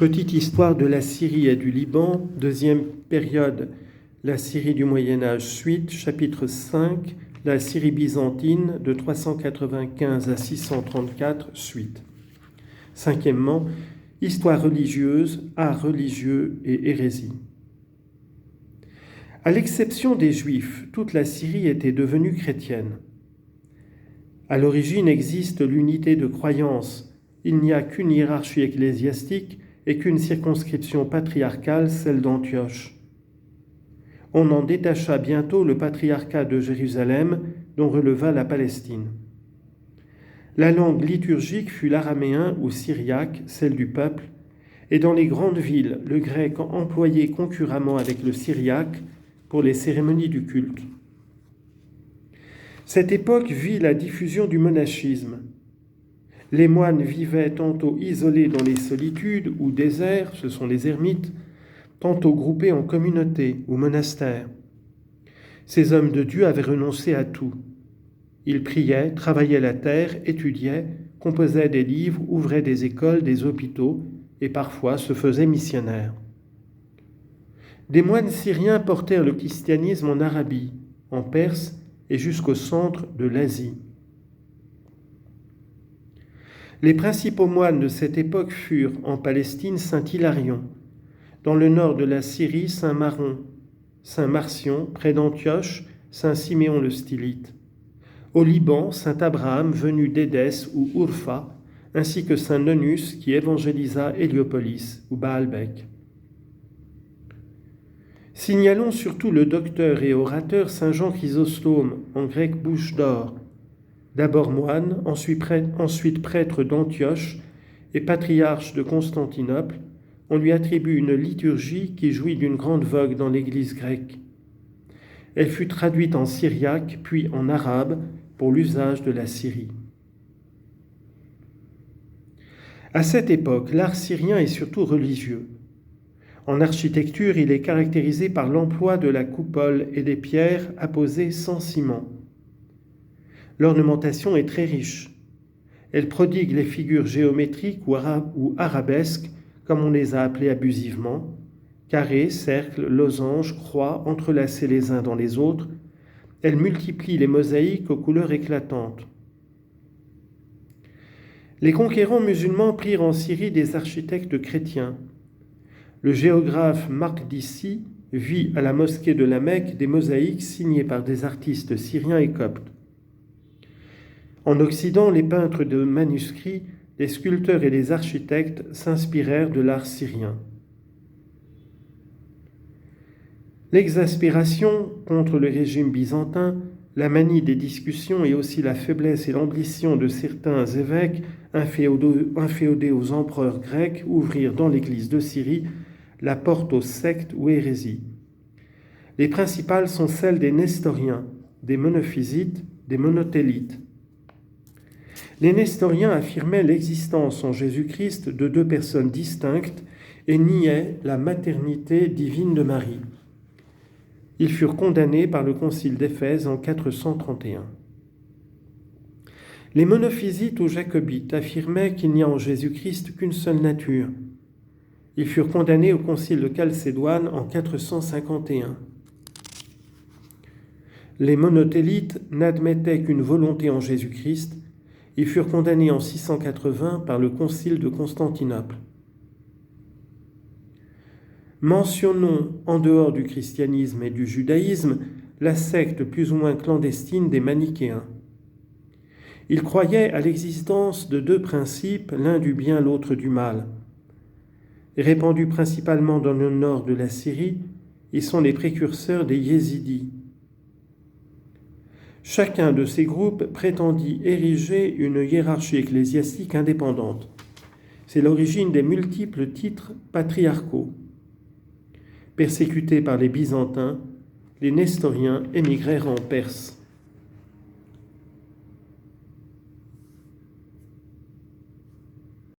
Petite histoire de la Syrie et du Liban, deuxième période, la Syrie du Moyen-Âge, suite, chapitre 5, la Syrie byzantine de 395 à 634, suite. Cinquièmement, histoire religieuse, art religieux et hérésie. À l'exception des Juifs, toute la Syrie était devenue chrétienne. À l'origine existe l'unité de croyance. Il n'y a qu'une hiérarchie ecclésiastique et qu'une circonscription patriarcale, celle d'Antioche. On en détacha bientôt le patriarcat de Jérusalem, dont releva la Palestine. La langue liturgique fut l'araméen ou syriaque, celle du peuple, et dans les grandes villes, le grec employé concurremment avec le syriaque pour les cérémonies du culte. Cette époque vit la diffusion du monachisme. Les moines vivaient tantôt isolés dans les solitudes ou déserts, ce sont les ermites, tantôt groupés en communautés ou monastères. Ces hommes de Dieu avaient renoncé à tout. Ils priaient, travaillaient la terre, étudiaient, composaient des livres, ouvraient des écoles, des hôpitaux et parfois se faisaient missionnaires. Des moines syriens portèrent le christianisme en Arabie, en Perse et jusqu'au centre de l'Asie. Les principaux moines de cette époque furent, en Palestine, saint Hilarion, dans le nord de la Syrie, saint Maron, saint Marcion, près d'Antioche, saint Siméon le Stylite, au Liban, saint Abraham, venu d'Édesse ou Urfa, ainsi que saint Nonus, qui évangélisa Héliopolis ou Baalbek. Signalons surtout le docteur et orateur saint Jean Chrysostome, en grec bouche d'or, d'abord moine, ensuite prêtre d'Antioche et patriarche de Constantinople. On lui attribue une liturgie qui jouit d'une grande vogue dans l'Église grecque. Elle fut traduite en syriaque puis en arabe pour l'usage de la Syrie. À cette époque, l'art syrien est surtout religieux. En architecture, il est caractérisé par l'emploi de la coupole et des pierres apposées sans ciment. L'ornementation est très riche. Elle prodigue les figures géométriques ou arabesques, comme on les a appelées abusivement, carrés, cercles, losanges, croix, entrelacés les uns dans les autres. Elle multiplie les mosaïques aux couleurs éclatantes. Les conquérants musulmans prirent en Syrie des architectes chrétiens. Le géographe Marc d'Issy vit à la mosquée de la Mecque des mosaïques signées par des artistes syriens et coptes. En Occident, les peintres de manuscrits, les sculpteurs et les architectes s'inspirèrent de l'art syrien. L'exaspération contre le régime byzantin, la manie des discussions et aussi la faiblesse et l'ambition de certains évêques inféodés aux empereurs grecs ouvrirent dans l'Église de Syrie la porte aux sectes ou hérésies. Les principales sont celles des nestoriens, des monophysites, des monothélites. Les nestoriens affirmaient l'existence en Jésus-Christ de deux personnes distinctes et niaient la maternité divine de Marie. Ils furent condamnés par le concile d'Éphèse en 431. Les monophysites ou jacobites affirmaient qu'il n'y a en Jésus-Christ qu'une seule nature. Ils furent condamnés au concile de Chalcédoine en 451. Les monothélites n'admettaient qu'une volonté en Jésus-Christ. Ils furent condamnés en 680 par le concile de Constantinople. Mentionnons, en dehors du christianisme et du judaïsme, la secte plus ou moins clandestine des manichéens. Ils croyaient à l'existence de deux principes, l'un du bien, l'autre du mal. Répandus principalement dans le nord de la Syrie, ils sont les précurseurs des Yézidis. Chacun de ces groupes prétendit ériger une hiérarchie ecclésiastique indépendante. C'est l'origine des multiples titres patriarcaux. Persécutés par les Byzantins, les nestoriens émigrèrent en Perse.